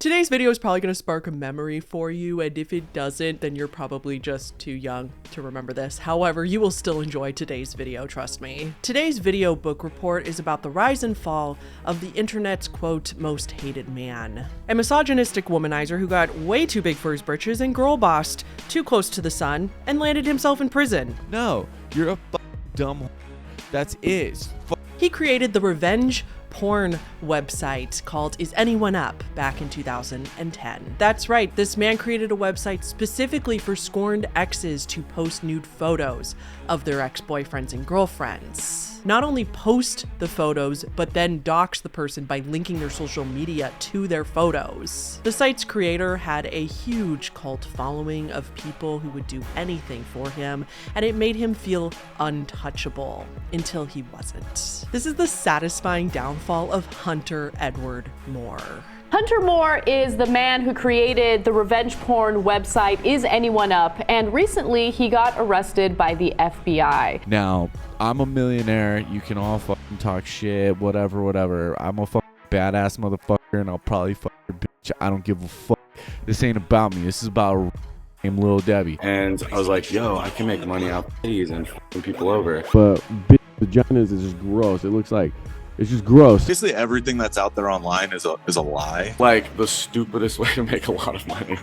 Today's video is probably going to spark a memory for you, and if it doesn't, then you're probably just too young to remember this. However, you will still enjoy today's video, trust me. Today's video book report is about the rise and fall of the internet's, quote, most hated man. A misogynistic womanizer who got way too big for his britches and girl-bossed too close to the sun and landed himself in prison. No, you're a dumb. That's it. He created the revenge porn website called Is Anyone Up back in 2010. That's right, this man created a website specifically for scorned exes to post nude photos of their ex-boyfriends and girlfriends. Not only post the photos, but then dox the person by linking their social media to their photos. The site's creator had a huge cult following of people who would do anything for him, and it made him feel untouchable until he wasn't. This is the satisfying downfall of Hunter Edward Moore. Hunter Moore is the man who created the revenge porn website Is Anyone Up, and recently he got arrested by the FBI. Now, I'm a millionaire. You can all fucking talk shit, whatever. I'm a fucking badass motherfucker, and I'll probably fuck your bitch. I don't give a fuck. This ain't about me. This is about Lil Debbie. And I was like, yo, I can make money off titties and fucking people over. But bitch vaginas is just gross. It looks like it's just gross. Basically everything that's out there online is a lie. Like the stupidest way to make a lot of money.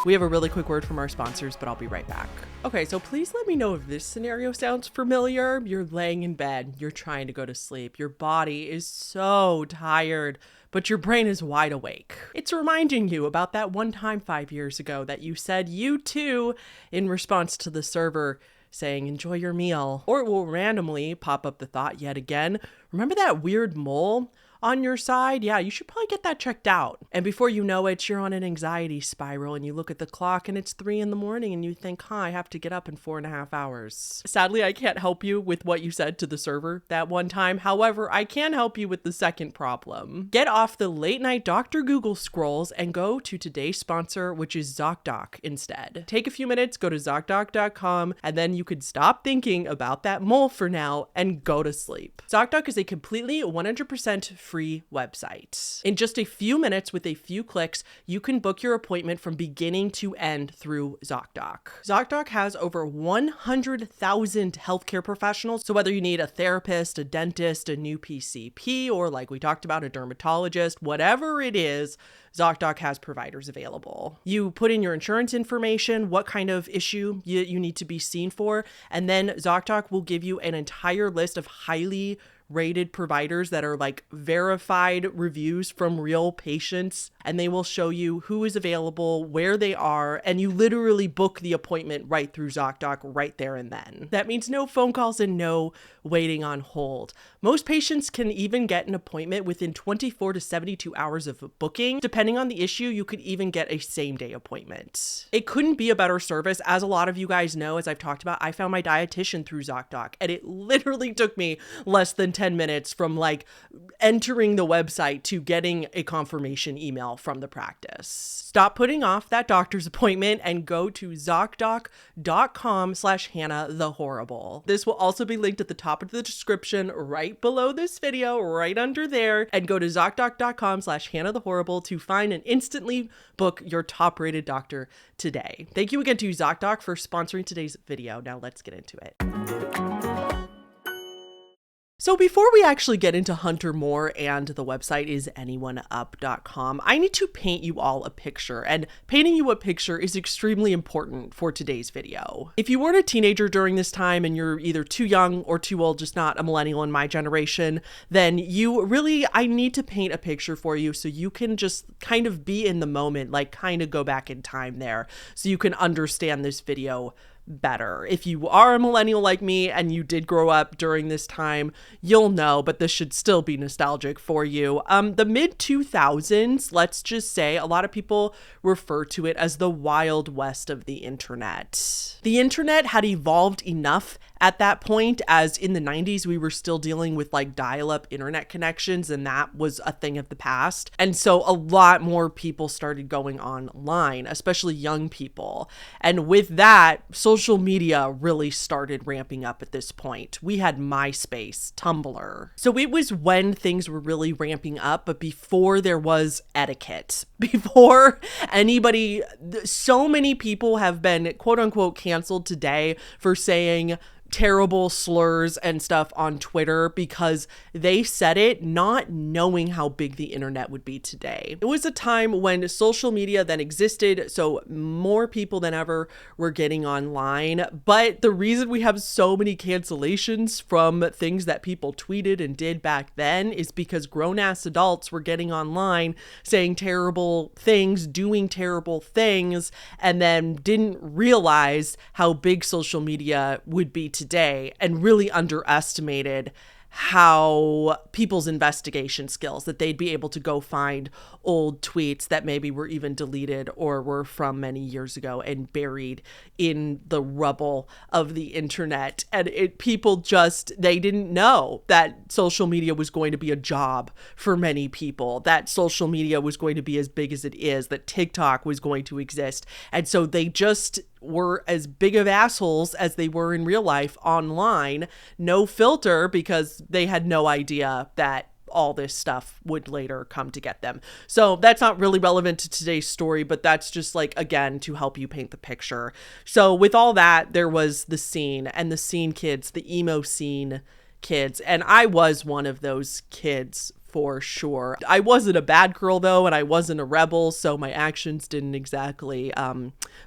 We have a really quick word from our sponsors, but I'll be right back. Okay, so please let me know if this scenario sounds familiar. You're laying in bed, you're trying to go to sleep. Your body is so tired, but your brain is wide awake. It's reminding you about that one time 5 years ago that you said you too in response to the server saying, enjoy your meal. Or it will randomly pop up the thought yet again, remember that weird mole on your side? Yeah, you should probably get that checked out. And before you know it, you're on an anxiety spiral and you look at the clock and it's 3 a.m. and you think, I have to get up in 4.5 hours. Sadly, I can't help you with what you said to the server that one time. However, I can help you with the second problem. Get off the late night Dr. Google scrolls and go to today's sponsor, which is ZocDoc instead. Take a few minutes, go to ZocDoc.com, and then you could stop thinking about that mole for now and go to sleep. ZocDoc is a completely 100% free website. In just a few minutes with a few clicks, you can book your appointment from beginning to end through ZocDoc. ZocDoc has over 100,000 healthcare professionals, so whether you need a therapist, a dentist, a new PCP, or like we talked about, a dermatologist, whatever it is, ZocDoc has providers available. You put in your insurance information, what kind of issue you need to be seen for, and then ZocDoc will give you an entire list of highly rated providers that are like verified reviews from real patients, and they will show you who is available, where they are, and you literally book the appointment right through ZocDoc right there and then. That means no phone calls and no waiting on hold. Most patients can even get an appointment within 24 to 72 hours of booking. Depending on the issue, you could even get a same-day appointment. It couldn't be a better service. As a lot of you guys know, as I've talked about, I found my dietitian through ZocDoc, and it literally took me less than 10 minutes from like entering the website to getting a confirmation email from the practice. Stop putting off that doctor's appointment and go to ZocDoc.com/HannahTheHorrible. This will also be linked at the top of the description right below this video, right under there, and go to ZocDoc.com/HannahTheHorrible to find and instantly book your top-rated doctor today. Thank you again to ZocDoc for sponsoring today's video. Now let's get into it. So before we actually get into Hunter Moore and the website is anyoneUp.com, I need to paint you all a picture, and painting you a picture is extremely important for today's video. If you weren't a teenager during this time and you're either too young or too old, just not a millennial in my generation, then I need to paint a picture for you so you can just kind of be in the moment, like kind of go back in time there so you can understand this video better. If you are a millennial like me and you did grow up during this time, you'll know, but this should still be nostalgic for you. The mid 2000s, let's just say, a lot of people refer to it as the Wild West of the internet. The internet had evolved enough at that point, as in the 90s, we were still dealing with like dial-up internet connections, and that was a thing of the past. And so a lot more people started going online, especially young people. And with that, social media really started ramping up at this point. We had MySpace, Tumblr. So it was when things were really ramping up, but before there was etiquette, before anybody, so many people have been quote unquote canceled today for saying terrible slurs and stuff on Twitter because they said it not knowing how big the internet would be today. It was a time when social media then existed, so more people than ever were getting online. But the reason we have so many cancellations from things that people tweeted and did back then is because grown-ass adults were getting online saying terrible things, doing terrible things, and then didn't realize how big social media would be today and really underestimated how people's investigation skills, that they'd be able to go find old tweets that maybe were even deleted or were from many years ago and buried in the rubble of the internet. And people just, they didn't know that social media was going to be a job for many people, that social media was going to be as big as it is, that TikTok was going to exist. And so they just were as big of assholes as they were in real life online, no filter, because they had no idea that all this stuff would later come to get them. So that's not really relevant to today's story, but that's just like, again, to help you paint the picture. So with all that, there was the scene and the scene kids, the emo scene kids. And I was one of those kids for sure. I wasn't a bad girl though, and I wasn't a rebel, so my actions didn't exactly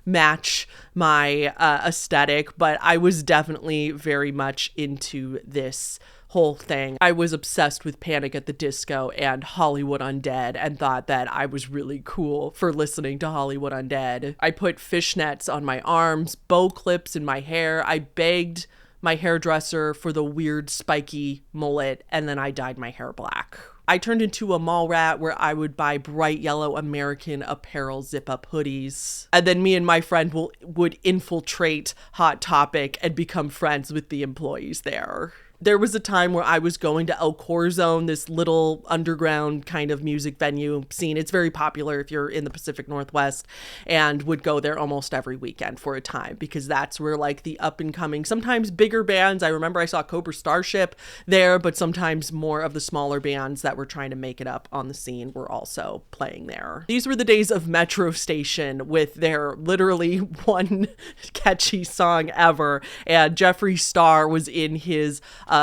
match my aesthetic, but I was definitely very much into this whole thing. I was obsessed with Panic at the Disco and Hollywood Undead and thought that I was really cool for listening to Hollywood Undead. I put fishnets on my arms, bow clips in my hair. I begged my hairdresser for the weird spiky mullet, and then I dyed my hair black. I turned into a mall rat where I would buy bright yellow American Apparel zip-up hoodies. And then me and my friend would infiltrate Hot Topic and become friends with the employees there. There was a time where I was going to El Corazon, this little underground kind of music venue scene. It's very popular if you're in the Pacific Northwest, and would go there almost every weekend for a time because that's where like the up and coming, sometimes bigger bands. I remember I saw Cobra Starship there, but sometimes more of the smaller bands that were trying to make it up on the scene were also playing there. These were the days of Metro Station with their literally one catchy song ever. And Jeffree Star was in his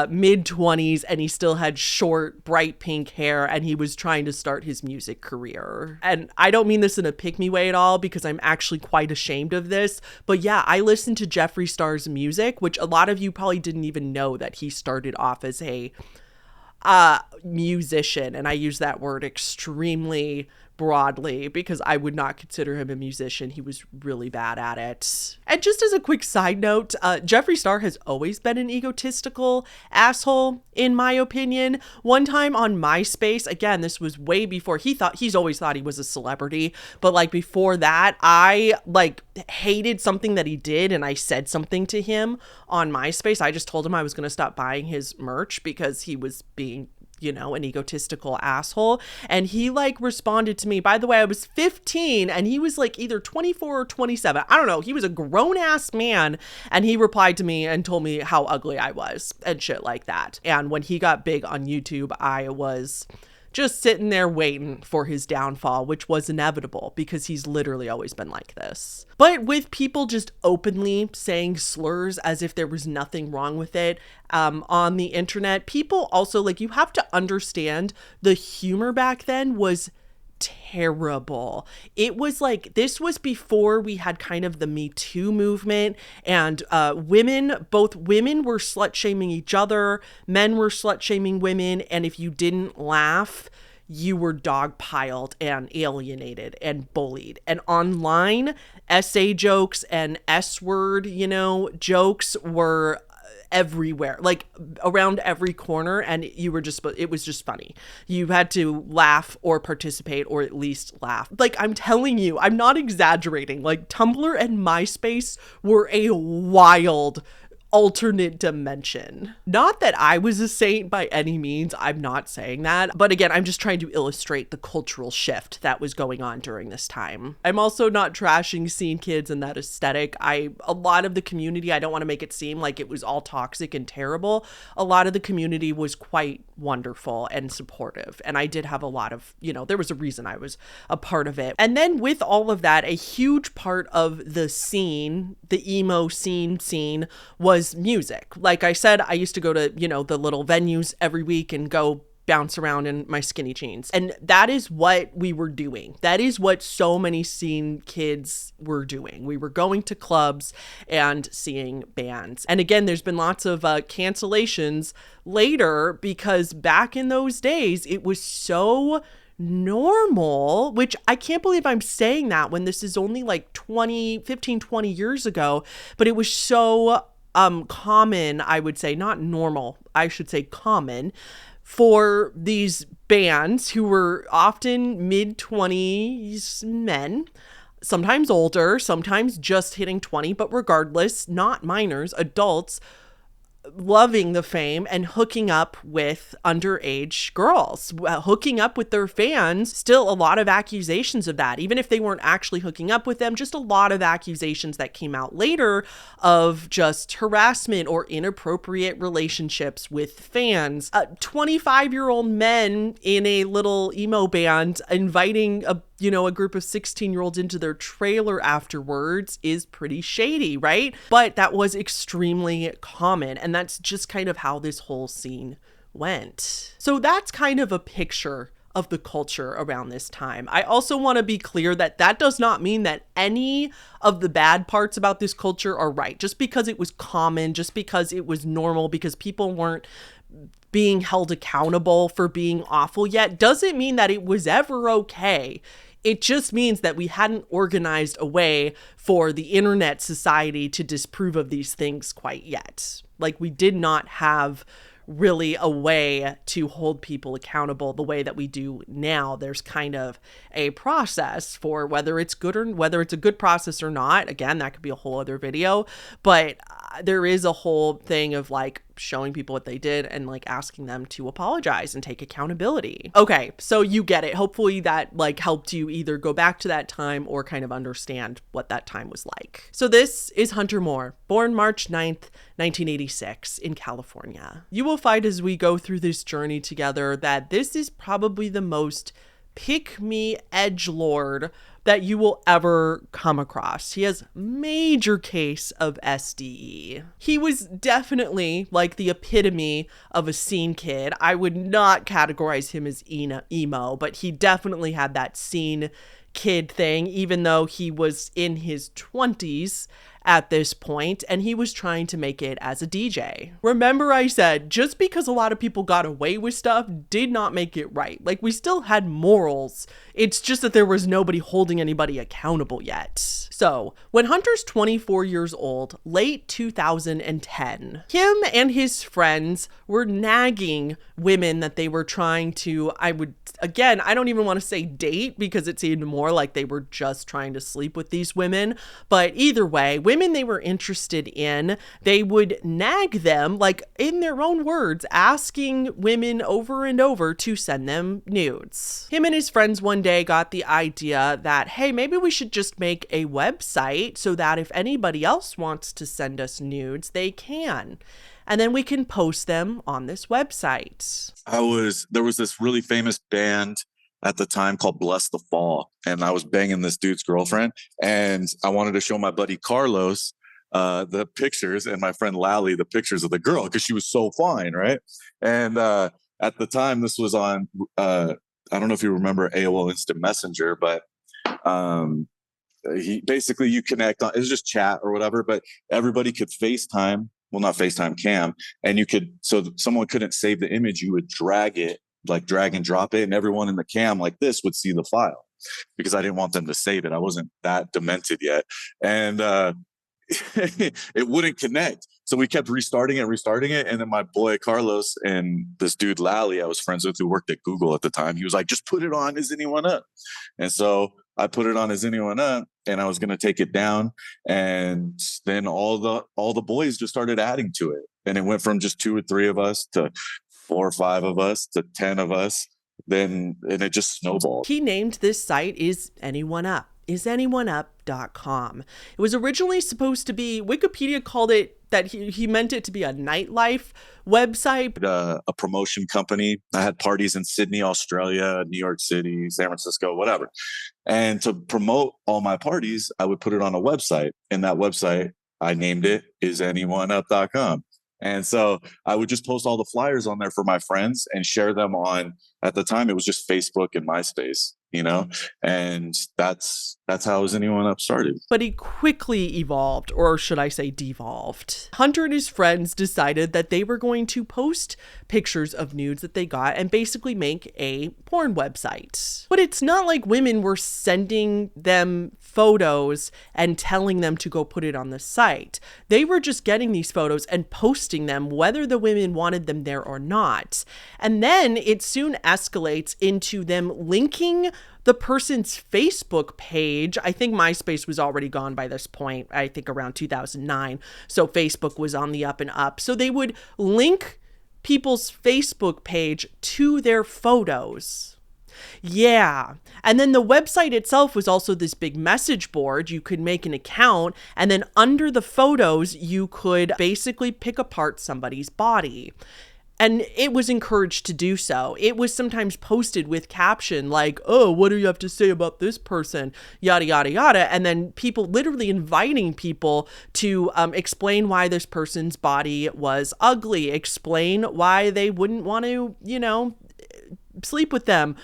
mid-20s, and he still had short, bright pink hair, and he was trying to start his music career. And I don't mean this in a pick-me way at all, because I'm actually quite ashamed of this, but yeah, I listened to Jeffree Star's music, which a lot of you probably didn't even know that he started off as a musician, and I use that word extremely broadly because I would not consider him a musician. He was really bad at it. And just as a quick side note, Jeffree Star has always been an egotistical asshole, in my opinion. One time on MySpace, again, this was way before he's always thought he was a celebrity, but like before that, I like hated something that he did, and I said something to him on MySpace. I just told him I was going to stop buying his merch because he was being, you know, an egotistical asshole. And he like responded to me. By the way, I was 15 and he was like either 24 or 27. I don't know. He was a grown ass man. And he replied to me and told me how ugly I was and shit like that. And when he got big on YouTube, I was just sitting there waiting for his downfall, which was inevitable because he's literally always been like this. But with people just openly saying slurs as if there was nothing wrong with it on the internet, people also, like, you have to understand the humor back then was terrible. It was like, this was before we had kind of the Me Too movement, and both women were slut shaming each other, men were slut shaming women, and if you didn't laugh, you were dogpiled and alienated and bullied. And online, essay jokes and S-word, jokes were everywhere, like around every corner, and it was just funny. You had to laugh or participate or at least laugh. Like, I'm telling you, I'm not exaggerating. Like, Tumblr and MySpace were a wild alternate dimension. Not that I was a saint by any means, I'm not saying that, but again, I'm just trying to illustrate the cultural shift that was going on during this time. I'm also not trashing scene kids and that aesthetic. A lot of the community, I don't want to make it seem like it was all toxic and terrible. A lot of the community was quite wonderful and supportive, and I did have a lot of, there was a reason I was a part of it. And then with all of that, a huge part of the scene, the emo scene was music. Like I said, I used to go to, the little venues every week and go bounce around in my skinny jeans. And that is what we were doing. That is what so many scene kids were doing. We were going to clubs and seeing bands. And again, there's been lots of cancellations later because back in those days, it was so normal, which I can't believe I'm saying that when this is only like 15, 20 years ago, but it was so common, I would say, not normal, I should say common, for these bands who were often mid-20s men, sometimes older, sometimes just hitting 20, but regardless, not minors, adults, loving the fame and hooking up with underage girls, hooking up with their fans. Still a lot of accusations of that, even if they weren't actually hooking up with them, just a lot of accusations that came out later of just harassment or inappropriate relationships with fans. 25-year-old men in a little emo band inviting a group of 16-year-olds into their trailer afterwards is pretty shady, right? But that was extremely common, and that's just kind of how this whole scene went. So that's kind of a picture of the culture around this time. I also want to be clear that that does not mean that any of the bad parts about this culture are right. Just because it was common, just because it was normal, because people weren't being held accountable for being awful yet, doesn't mean that it was ever okay. It just means that we hadn't organized a way for the internet society to disprove of these things quite yet. Like, we did not have really a way to hold people accountable the way that we do now. There's kind of a process for whether it's good or whether it's a good process or not. Again, that could be a whole other video, but there is a whole thing of like showing people what they did and like asking them to apologize and take accountability. Okay, so you get it. Hopefully that like helped you either go back to that time or kind of understand what that time was like. So this is Hunter Moore, born March 9th, 1986 in California. You will find as we go through this journey together that this is probably the most pick-me edgelord that you will ever come across. He has major case of SDE. He was definitely like the epitome of a scene kid. I would not categorize him as emo, but he definitely had that scene kid thing, even though he was in his 20s at this point, and he was trying to make it as a DJ. Remember I said, just because a lot of people got away with stuff did not make it right. Like, we still had morals. It's just that there was nobody holding anybody accountable yet. So, when Hunter's 24 years old, late 2010, him and his friends were nagging women that they were trying to, I don't even want to say date because it seemed more like they were just trying to sleep with these women. But either way, women they were interested in, they would nag them, like in their own words, asking women over and over to send them nudes. Him and his friends one day got the idea that, hey, maybe we should just make a website so that if anybody else wants to send us nudes, they can. And then we can post them on this website. There was this really famous band at the time called Bless the Fall, and I was banging this dude's girlfriend, and I wanted to show my buddy Carlos the pictures, and my friend Lally the pictures of the girl because she was so fine, right? And at the time, this was on I don't know if you remember AOL Instant Messenger, but you connect on, it was just chat or whatever, but everybody could FaceTime. Well, not FaceTime, cam, and you could, so someone couldn't save the image, you would drag and drop it, and everyone in the cam like this would see the file because I didn't want them to save it. I wasn't that demented yet. And it wouldn't connect. So we kept restarting it. And then my boy Carlos and this dude Lally I was friends with who worked at Google at the time, he was like, just put it on, is anyone up? And so I put it on Is Anyone Up, and I was going to take it down. And then all the boys just started adding to it. And it went from just 2 or 3 of us to 4 or 5 of us to 10 of us. And it just snowballed. He named this site Is Anyone Up, isanyoneup.com. It was originally supposed to be, Wikipedia called it, that he meant it to be a nightlife website. A promotion company. I had parties in Sydney, Australia, New York City, San Francisco, whatever. And to promote all my parties, I would put it on a website. And that website, I named it isanyoneup.com. And so I would just post all the flyers on there for my friends and share them on, at the time, it was just Facebook and MySpace, and that's how Is Anyone Up started. But he quickly evolved, or should I say devolved. Hunter and his friends decided that they were going to post pictures of nudes that they got and basically make a porn website. But it's not like women were sending them photos and telling them to go put it on the site. They were just getting these photos and posting them, whether the women wanted them there or not. And then it soon escalates into them linking the person's Facebook page. I think MySpace was already gone by this point, I think around 2009. So Facebook was on the up and up. So they would link people's Facebook page to their photos. Yeah. And then the website itself was also this big message board. You could make an account, and then under the photos, you could basically pick apart somebody's body. And it was encouraged to do so. It was sometimes posted with caption like, oh, what do you have to say about this person? Yada, yada, yada. And then people literally inviting people to explain why this person's body was ugly, explain why they wouldn't want to, sleep with them.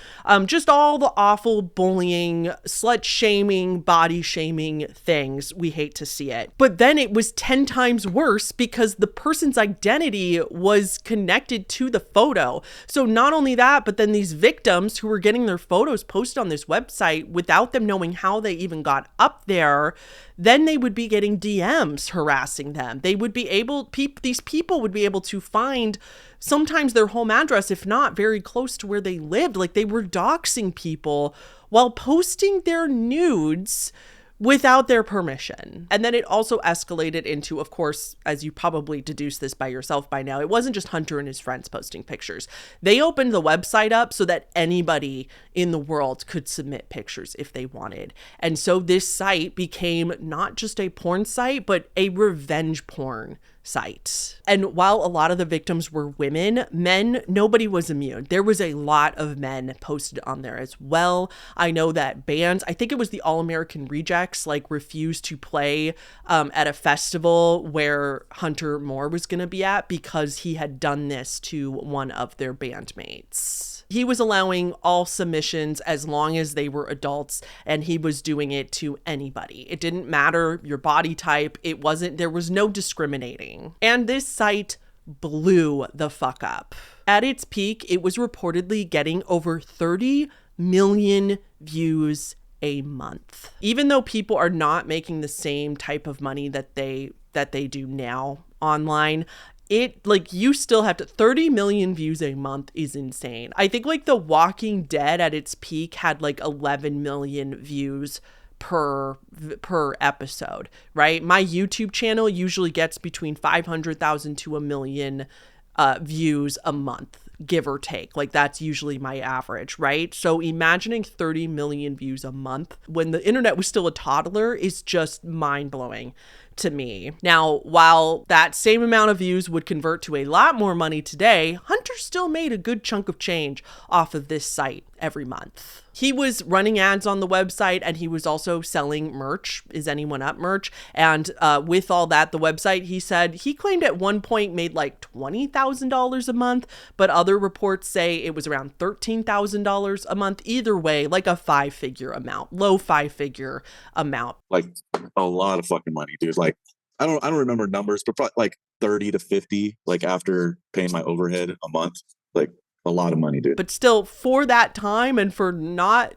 Just all the awful bullying, slut shaming, body shaming things. We hate to see it. But then it was 10 times worse because the person's identity was connected to the photo. So not only that, but then these victims who were getting their photos posted on this website without them knowing how they even got up there, then they would be getting DMs harassing them. They would be able, these people would be able to find sometimes their home address, if not very close to where they lived. Like they were doxing people while posting their nudes without their permission. And then it also escalated into, of course, as you probably deduce this by yourself by now, it wasn't just Hunter and his friends posting pictures. They opened the website up so that anybody in the world could submit pictures if they wanted. And so this site became not just a porn site, but a revenge porn site. And while a lot of the victims were women, men, nobody was immune. There was a lot of men posted on there as well. I know that bands, I think it was the All American Rejects, refused to play at a festival where Hunter Moore was going to be at because he had done this to one of their bandmates. He was allowing all submissions as long as they were adults, and he was doing it to anybody. It didn't matter your body type. There was no discriminating. And this site blew the fuck up. At its peak, it was reportedly getting over 30 million views a month. Even though people are not making the same type of money that they do now online, you still have to, 30 million views a month is insane. I think The Walking Dead at its peak had 11 million views per episode, right? My YouTube channel usually gets between 500,000 to 1 million views a month, give or take. That's usually my average, right? So imagining 30 million views a month when the internet was still a toddler is just mind-blowing to me. Now, while that same amount of views would convert to a lot more money today, Hunter still made a good chunk of change off of this site every month. He was running ads on the website, and he was also selling merch, Is Anyone Up merch. And with all that, the website, he said, he claimed at one point made $20,000 a month, but other reports say it was around $13,000 a month. Either way, a 5-figure amount, low 5-figure amount. A lot of fucking money, dude. I don't remember numbers, but probably 30 to 50, after paying my overhead a month, a lot of money, dude. But still, for that time and for not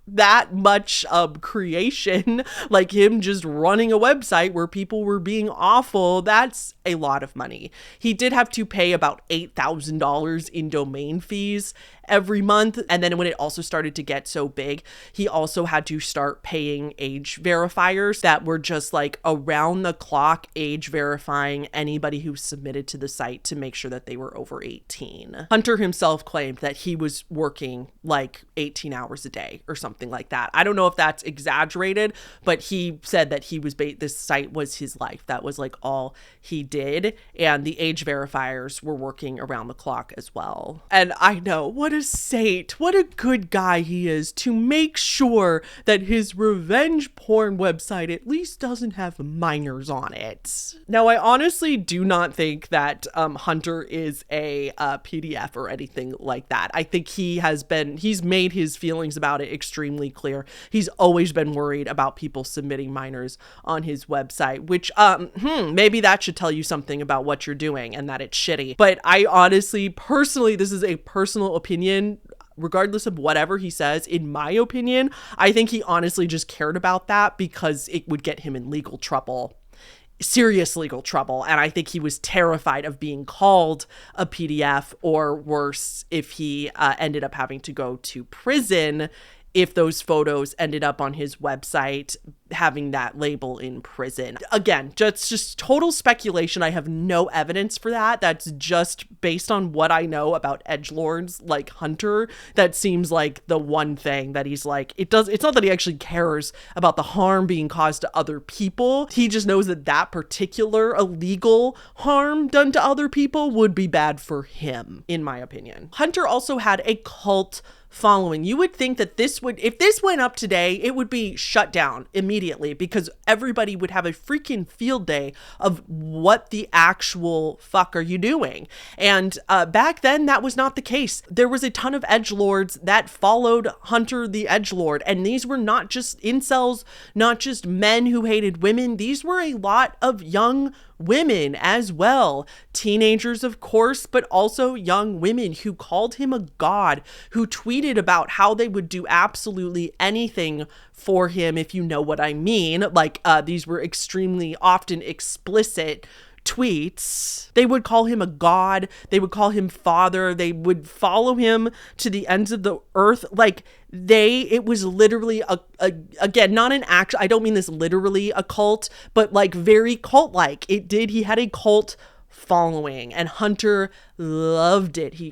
that much creation, him just running a website where people were being awful, that's a lot of money. He did have to pay about $8,000 in domain fees every month. And then when it also started to get so big, he also had to start paying age verifiers that were just like around the clock age verifying anybody who submitted to the site to make sure that they were over 18. Hunter himself claimed that he was working like 18 hours a day or something like that. I don't know if that's exaggerated, but he said that he was this site was his life. That was like all he did. And the age verifiers were working around the clock as well. And I know, what a saint, what a good guy he is to make sure that his revenge porn website at least doesn't have minors on it. Now, I honestly do not think that Hunter is a PDF or anything like that. I think he's made his feelings about it extremely clear. He's always been worried about people submitting minors on his website, which maybe that should tell you something about what you're doing and that it's shitty. But I honestly, personally, this is a personal opinion, regardless of whatever he says, in my opinion, I think he honestly just cared about that because it would get him in legal trouble. Serious legal trouble. And I think he was terrified of being called a PDF, or worse, if he ended up having to go to prison if those photos ended up on his website, having that label in prison. Again, just total speculation. I have no evidence for that. That's just based on what I know about edgelords like Hunter. That seems like the one thing that he's like, it's not that he actually cares about the harm being caused to other people. He just knows that that particular illegal harm done to other people would be bad for him, in my opinion. Hunter also had a cult following. You would think that if this went up today, it would be shut down immediately because everybody would have a freaking field day of what the actual fuck are you doing? And back then, that was not the case. There was a ton of edgelords that followed Hunter the Edgelord, and these were not just incels, not just men who hated women. These were a lot of young women as well. Teenagers, of course, but also young women who called him a god, who tweeted about how they would do absolutely anything for him, if you know what I mean. Like, these were extremely often explicit tweets. They would call him a god. They would call him father. They would follow him to the ends of the earth. Like, it was literally again, not an act. I don't mean this literally a cult, but like very cult-like. He had a cult following, and Hunter loved it. He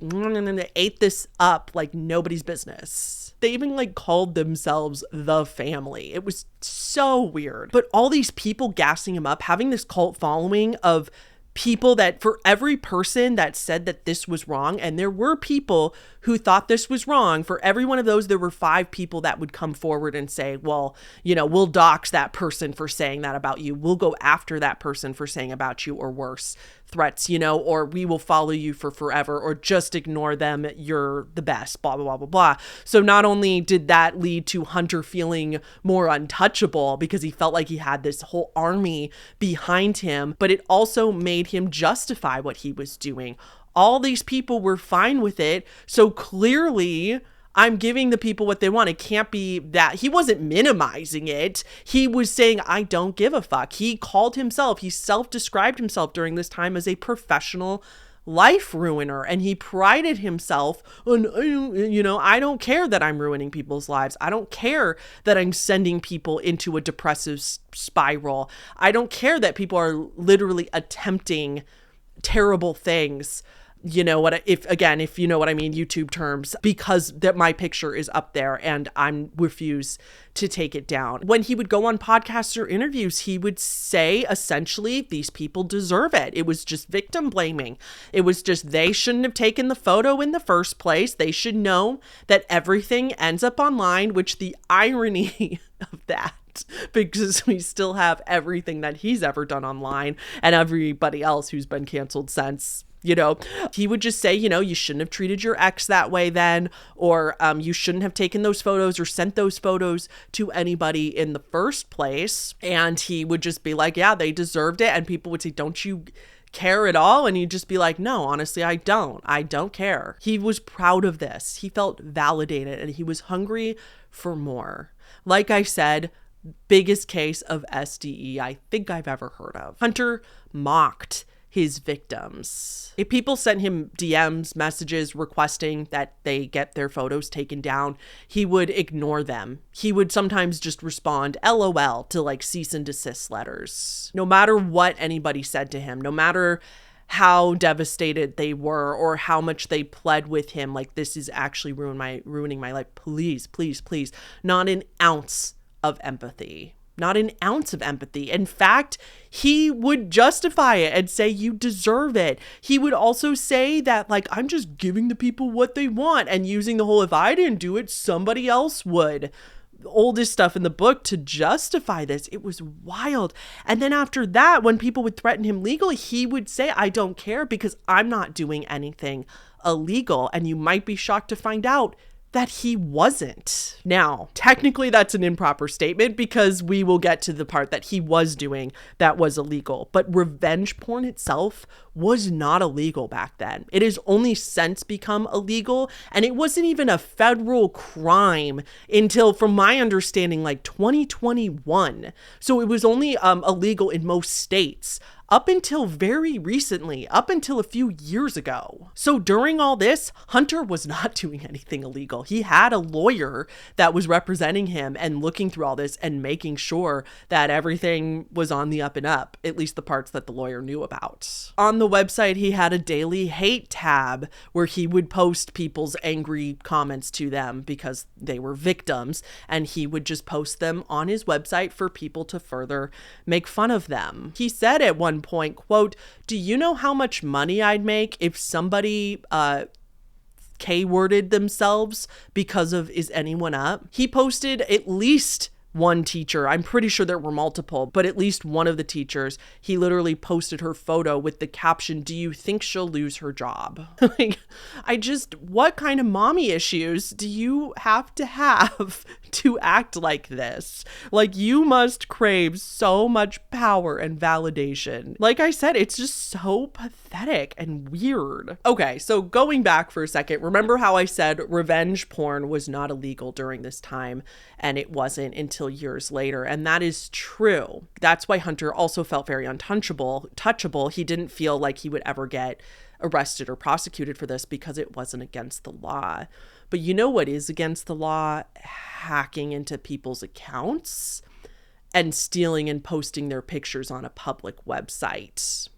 ate this up like nobody's business. They even like called themselves the family. It was so weird. But all these people gassing him up, having this cult following of people that for every person that said that this was wrong, and there were people who thought this was wrong, for every one of those, there were 5 people that would come forward and say, well, we'll dox that person for saying that about you. We'll go after that person for saying about you, or worse, threats, or we will follow you for forever, or just ignore them. You're the best, blah, blah, blah, blah, blah. So not only did that lead to Hunter feeling more untouchable because he felt like he had this whole army behind him, but it also made him justify what he was doing. All these people were fine with it. So clearly, I'm giving the people what they want. It can't be that. He wasn't minimizing it. He was saying, I don't give a fuck. He self-described himself during this time as a professional life ruiner, and he prided himself on, I don't care that I'm ruining people's lives. I don't care that I'm sending people into a depressive spiral. I don't care that people are literally attempting terrible things. If you know what I mean, YouTube terms, because that my picture is up there and I refuse to take it down. When he would go on podcasts or interviews, he would say, essentially, these people deserve it. It was just victim blaming. It was just, they shouldn't have taken the photo in the first place. They should know that everything ends up online, which the irony of that, because we still have everything that he's ever done online and everybody else who's been canceled since. He would just say, you shouldn't have treated your ex that way then, or you shouldn't have taken those photos or sent those photos to anybody in the first place. And he would just be like, yeah, they deserved it. And people would say, don't you care at all? And he'd just be like, no, honestly, I don't care. He was proud of this. He felt validated, and he was hungry for more. Like I said, biggest case of SDE I think I've ever heard of. Hunter mocked his victims. If people sent him DMs, messages requesting that they get their photos taken down, he would ignore them. He would sometimes just respond LOL to like cease and desist letters. No matter what anybody said to him, no matter how devastated they were or how much they pled with him, like, this is actually ruining my life. Please, please, please. Not an ounce of empathy. Not an ounce of empathy. In fact, he would justify it and say, you deserve it. He would also say that, like, I'm just giving the people what they want, and using the whole, if I didn't do it, somebody else would. The oldest stuff in the book to justify this. It was wild. And then after that, when people would threaten him legally, he would say, I don't care because I'm not doing anything illegal. And you might be shocked to find out that he wasn't. Now, technically that's an improper statement because we will get to the part that he was doing that was illegal. But revenge porn itself was not illegal back then. It has only since become illegal, and it wasn't even a federal crime until, from my understanding, like 2021. So it was only illegal in most states up until very recently, up until a few years ago. So during all this, Hunter was not doing anything illegal. He had a lawyer that was representing him and looking through all this and making sure that everything was on the up and up, at least the parts that the lawyer knew about. On the website, he had a daily hate tab where he would post people's angry comments to them because they were victims, and he would just post them on his website for people to further make fun of them. He said at one point, quote, do you know how much money I'd make if somebody K-worded themselves because of is anyone up? He posted at least one teacher. I'm pretty sure there were multiple, but at least one of the teachers, he literally posted her photo with the caption, do you think she'll lose her job? Like, what kind of mommy issues do you have to act like this? Like, you must crave so much power and validation. Like I said, it's just so pathetic and weird. Okay, so going back for a second, remember how I said revenge porn was not illegal during this time, and it wasn't until years later, and that is true. That's why Hunter also felt very touchable. He didn't feel like he would ever get arrested or prosecuted for this because it wasn't against the law. But you know what is against the law? Hacking into people's accounts and stealing and posting their pictures on a public website.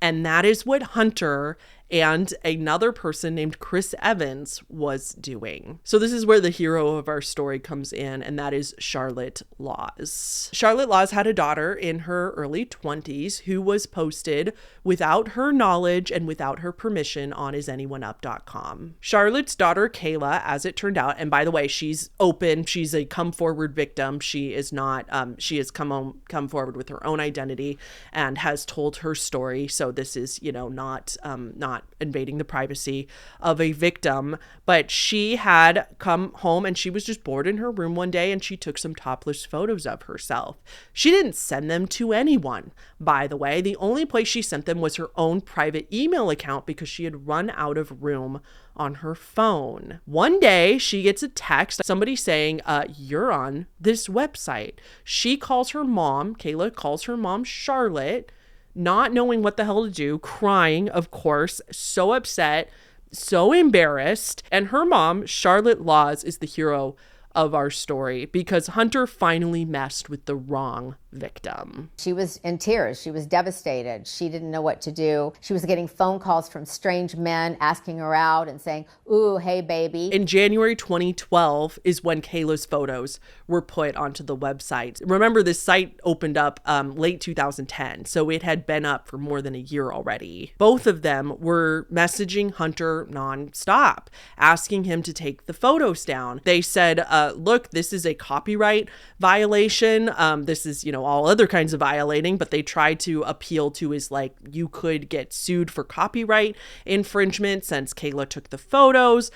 And that is what Hunter and another person named Chris Evans was doing. So this is where the hero of our story comes in, and that is Charlotte Laws. Charlotte Laws had a daughter in her early 20s who was posted without her knowledge and without her permission on isanyoneup.com. Charlotte's daughter, Kayla, as it turned out, and by the way, she's open, she's a come forward victim. She is not, she has come forward with her own identity and has told her story. So this is, not invading the privacy of a victim, but she had come home and she was just bored in her room one day and she took some topless photos of herself. She didn't send them to anyone, by the way. The only place she sent them was her own private email account because she had run out of room on her phone. One day she gets a text, somebody saying, you're on this website. She calls her mom, Kayla calls her mom Charlotte, not knowing what the hell to do, crying, of course, so upset, so embarrassed. And her mom, Charlotte Laws, is the hero of our story because Hunter finally messed with the wrong victim. She was in tears. She was devastated. She didn't know what to do. She was getting phone calls from strange men asking her out and saying, ooh, hey, baby. In January 2012 is when Kayla's photos were put onto the website. Remember, this site opened up late 2010, so it had been up for more than a year already. Both of them were messaging Hunter nonstop, asking him to take the photos down. They said, look, this is a copyright violation. This is, all other kinds of violating, but they tried to appeal to his, you could get sued for copyright infringement since Kayla took the photos,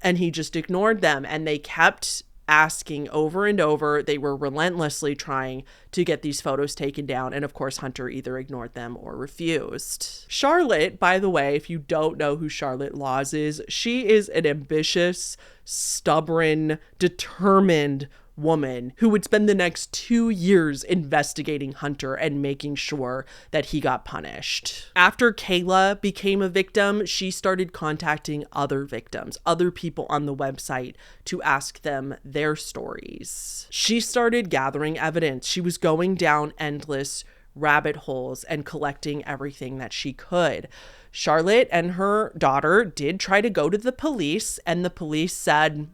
and he just ignored them. And they kept asking over and over. They were relentlessly trying to get these photos taken down. And of course, Hunter either ignored them or refused. Charlotte, by the way, if you don't know who Charlotte Laws is, she is an ambitious, stubborn, determined woman who would spend the next 2 years investigating Hunter and making sure that he got punished. After Kayla became a victim, she started contacting other victims, other people on the website, to ask them their stories. She started gathering evidence. She was going down endless rabbit holes and collecting everything that she could. Charlotte and her daughter did try to go to the police, and the police said,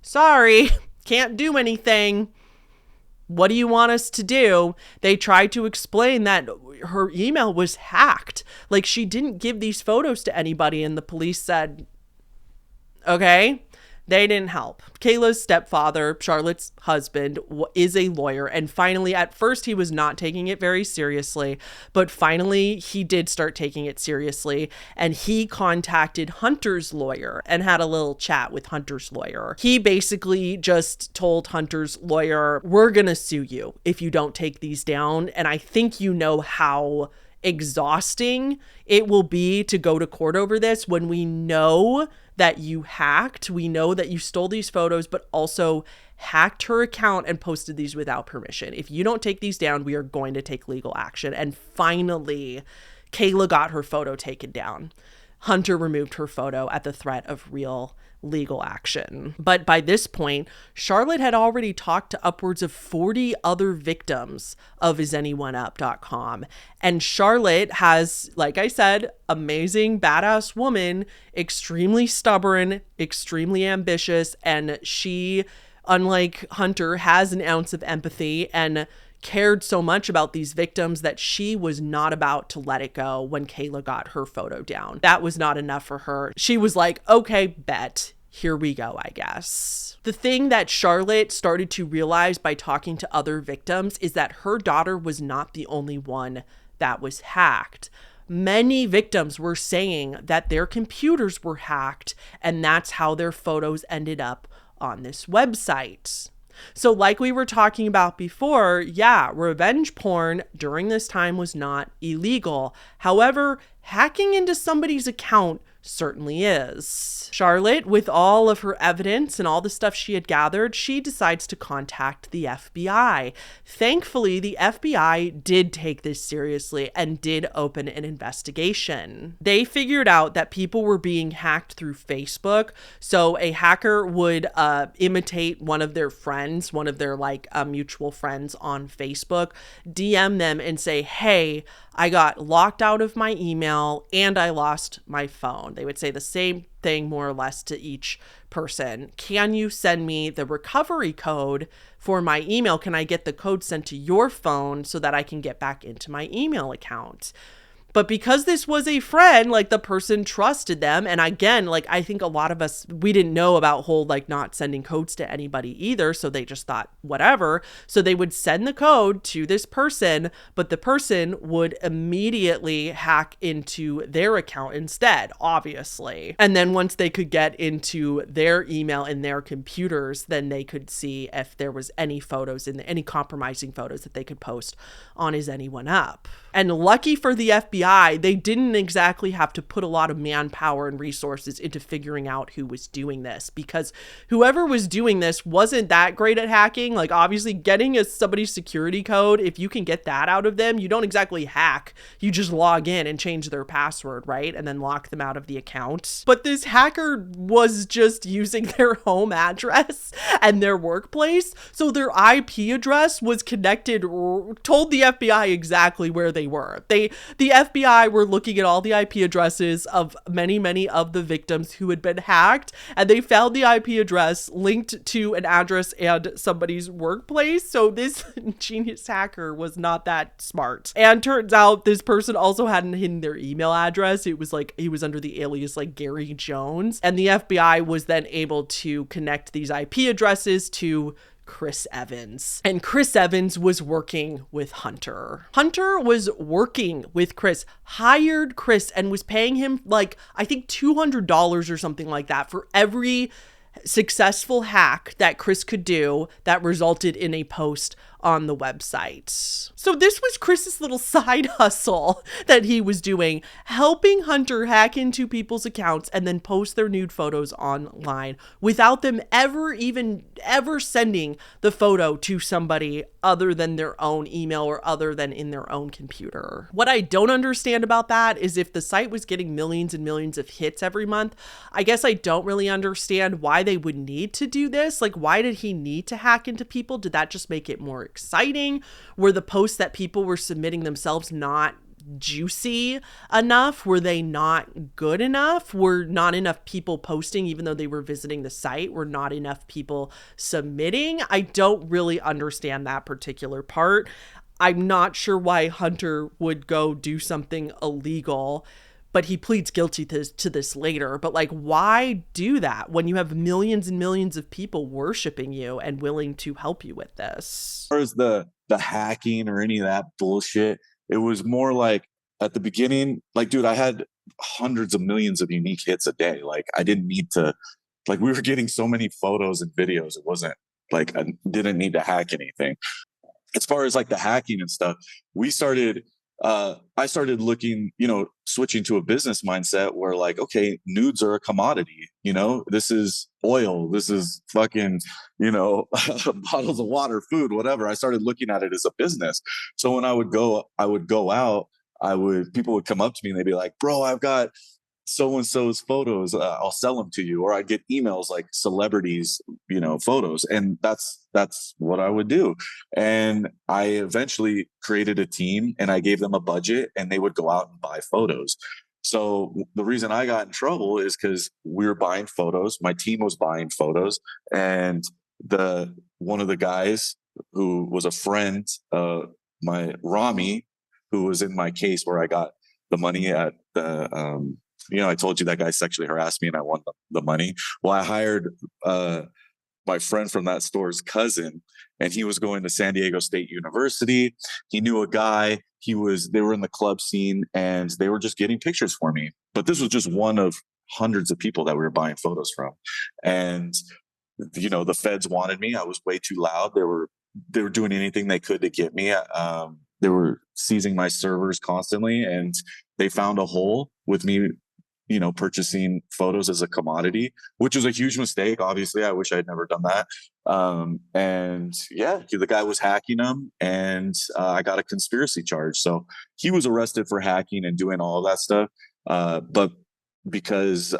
"Sorry, can't do anything. What do you want us to do?" They tried to explain that her email was hacked. Like, she didn't give these photos to anybody, and the police said, okay. They didn't help. Kayla's stepfather, Charlotte's husband, is a lawyer. And finally, at first, he was not taking it very seriously. But finally, he did start taking it seriously. And he contacted Hunter's lawyer and had a little chat with Hunter's lawyer. He basically just told Hunter's lawyer, "We're going to sue you if you don't take these down. And I think you know how exhausting it will be to go to court over this when we know that you hacked, we know that you stole these photos, but also hacked her account and posted these without permission. If you don't take these down, we are going to take legal action." And finally, Kayla got her photo taken down. Hunter removed her photo at the threat of real legal action. But by this point, Charlotte had already talked to upwards of 40 other victims of isanyoneup.com. And Charlotte has, like I said, amazing, badass woman, extremely stubborn, extremely ambitious, and she, unlike Hunter, has an ounce of empathy and cared so much about these victims that she was not about to let it go when Kayla got her photo down. That was not enough for her. She was like, okay, bet. Here we go, I guess. The thing that Charlotte started to realize by talking to other victims is that her daughter was not the only one that was hacked. Many victims were saying that their computers were hacked, and that's how their photos ended up on this website. So like we were talking about before, yeah, revenge porn during this time was not illegal. However, hacking into somebody's account certainly is. Charlotte, with all of her evidence and all the stuff she had gathered, she decides to contact the FBI. Thankfully, the FBI did take this seriously and did open an investigation. They figured out that people were being hacked through Facebook. So a hacker would imitate one of their friends, one of their mutual friends on Facebook, DM them and say, "Hey, I got locked out of my email and I lost my phone." They would say the same thing more or less to each person. "Can you send me the recovery code for my email? Can I get the code sent to your phone so that I can get back into my email account?" But because this was a friend, the person trusted them. And again, I think a lot of us, we didn't know about whole, not sending codes to anybody either. So they just thought, whatever. So they would send the code to this person, but the person would immediately hack into their account instead, obviously. And then once they could get into their email and their computers, then they could see if there was any photos any compromising photos that they could post on Is Anyone Up. And lucky for the FBI, they didn't exactly have to put a lot of manpower and resources into figuring out who was doing this, because whoever was doing this wasn't that great at hacking. Obviously getting somebody's security code, if you can get that out of them, you don't exactly hack. You just log in and change their password, right? And then lock them out of the account. But this hacker was just using their home address and their workplace. So their IP address was connected, told the FBI exactly where they were. The FBI were looking at all the IP addresses of many of the victims who had been hacked, and they found the IP address linked to an address and somebody's workplace. So this genius hacker was not that smart. And turns out this person also hadn't hidden their email address. It was he was under the alias Gary Jones, and the FBI was then able to connect these IP addresses to Chris Evans. And Chris Evans was working with Hunter. Hunter was working with Chris, hired Chris, and was paying him I think $200 or something like that for every successful hack that Chris could do that resulted in a post on the website. So this was Chris's little side hustle that he was doing, helping Hunter hack into people's accounts and then post their nude photos online without them ever sending the photo to somebody other than their own email or other than in their own computer. What I don't understand about that is if the site was getting millions and millions of hits every month, I guess I don't really understand why they would need to do this. Like, why did he need to hack into people? Did that just make it more exciting? Were the posts that people were submitting themselves not juicy enough? Were they not good enough? Were not enough people posting even though they were visiting the site? Were not enough people submitting? I don't really understand that particular part. I'm not sure why Hunter would go do something illegal, but he pleads guilty to this later. But like, why do that when you have millions and millions of people worshiping you and willing to help you with this? As far as the hacking or any of that bullshit, it was more like at the beginning, like, dude, I had hundreds of millions of unique hits a day. Like, I didn't need to, like, we were getting so many photos and videos. It wasn't like I didn't need to hack anything. As far as like the hacking and stuff, I started looking, switching to a business mindset where like, okay, nudes are a commodity, this is oil, this is fucking, bottles of water, food, whatever. I started looking at it as a business. So when I would go out, people would come up to me and they'd be like, bro, I've got so-and-so's photos, I'll sell them to you. Or I'd get emails like celebrities, photos. And that's what I would do. And I eventually created a team and I gave them a budget and they would go out and buy photos. So the reason I got in trouble is because we were buying photos. My team was buying photos. And one of the guys who was a friend, my Rami, who was in my case where I got the money at the, I told you that guy sexually harassed me and I won the money. Well, I hired my friend from that store's cousin, and he was going to San Diego State University. He knew a guy. They were in the club scene and they were just getting pictures for me. But this was just one of hundreds of people that we were buying photos from. And, the feds wanted me. I was way too loud. They were doing anything they could to get me. They were seizing my servers constantly, and they found a hole with me, purchasing photos as a commodity, which was a huge mistake. Obviously, I wish I had never done that. And yeah, the guy was hacking them, and I got a conspiracy charge. So he was arrested for hacking and doing all of that stuff. But because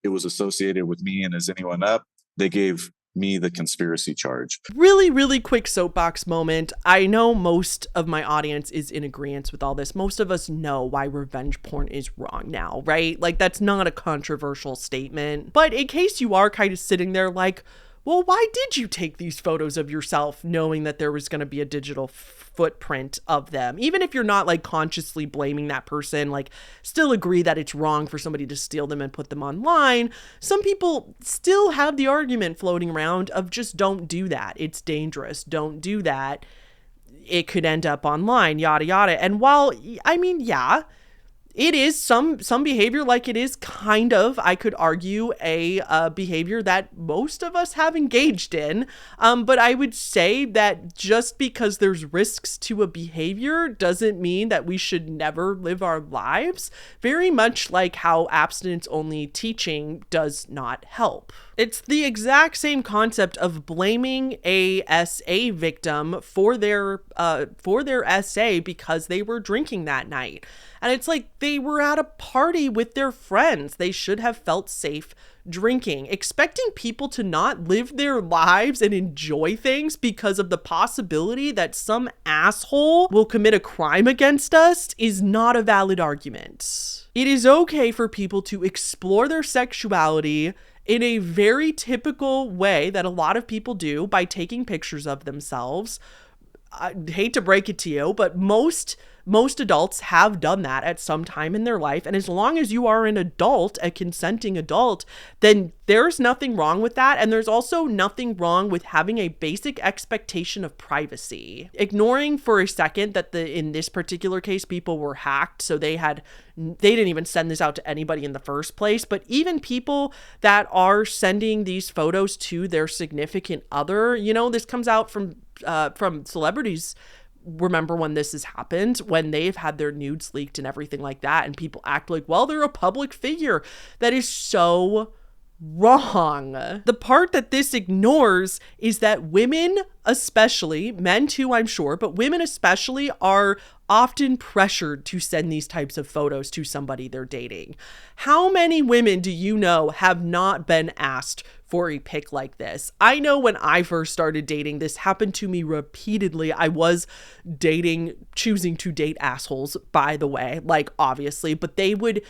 it was associated with me and Is Anyone Up, they gave me the conspiracy charge. Really, really quick soapbox moment. I know most of my audience is in agreement with all this. Most of us know why revenge porn is wrong now, right? Like, that's not a controversial statement. But in case you are kind of sitting there like, well, why did you take these photos of yourself knowing that there was going to be a digital footprint of them? Even if you're not like consciously blaming that person, like, still agree that it's wrong for somebody to steal them and put them online. Some people still have the argument floating around of just don't do that. It's dangerous. Don't do that. It could end up online, yada, yada. And while, I mean, yeah, it is some behavior, like it is kind of, I could argue, a behavior that most of us have engaged in. But I would say that just because there's risks to a behavior doesn't mean that we should never live our lives. Very much like how abstinence-only teaching does not help. It's the exact same concept of blaming a SA victim for their SA because they were drinking that night. And it's like they were at a party with their friends. They should have felt safe drinking. Expecting people to not live their lives and enjoy things because of the possibility that some asshole will commit a crime against us is not a valid argument. It is okay for people to explore their sexuality in a very typical way that a lot of people do by taking pictures of themselves. I hate to break it to you, but most adults have done that at some time in their life. And as long as you are an adult, a consenting adult, then there's nothing wrong with that. And there's also nothing wrong with having a basic expectation of privacy. Ignoring for a second that in this particular case, people were hacked. So they didn't even send this out to anybody in the first place. But even people that are sending these photos to their significant other, this comes out from celebrities. Remember when this has happened, when they've had their nudes leaked and everything like that, and people act like, well, they're a public figure. That is so wrong. The part that this ignores is that women, especially, men too, I'm sure, but women especially, are often pressured to send these types of photos to somebody they're dating. How many women do you know have not been asked for a pic like this? I know when I first started dating, this happened to me repeatedly. I was choosing to date assholes, by the way, like obviously, but they would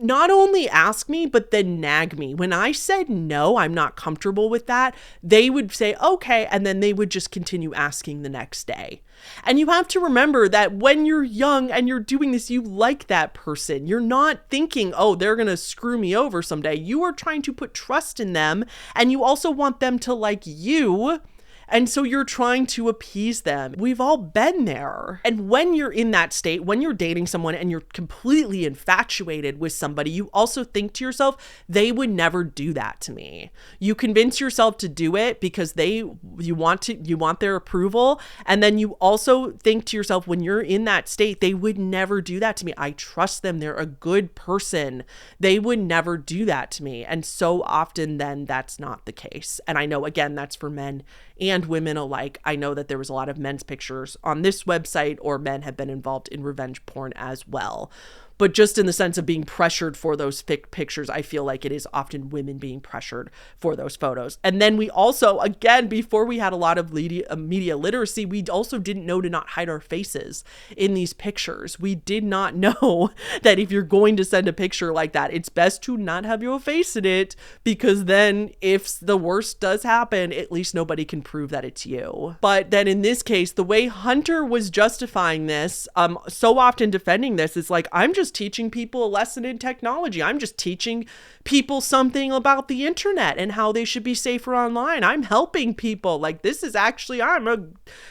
not only ask me, but then nag me. When I said, no, I'm not comfortable with that, they would say, okay. And then they would just continue asking the next day. And you have to remember that when you're young and you're doing this, you like that person. You're not thinking, oh, they're going to screw me over someday. You are trying to put trust in them. And you also want them to like you. And so you're trying to appease them. We've all been there. And when you're in that state, when you're dating someone and you're completely infatuated with somebody, you also think to yourself, they would never do that to me. You convince yourself to do it because you want their approval. And then you also think to yourself, when you're in that state, they would never do that to me. I trust them. They're a good person. They would never do that to me. And so often then that's not the case. And I know, again, that's for men and women alike. I know that there was a lot of men's pictures on this website, or men have been involved in revenge porn as well. But just in the sense of being pressured for those pictures, I feel like it is often women being pressured for those photos. And then we also, again, before we had a lot of media literacy, we also didn't know to not hide our faces in these pictures. We did not know that if you're going to send a picture like that, it's best to not have your face in it, because then if the worst does happen, at least nobody can prove that it's you. But then in this case, the way Hunter was justifying this, so often defending this, is like, I'm just teaching people a lesson in technology. I'm just teaching people something about the internet and how they should be safer online. I'm helping people. Like, this is actually,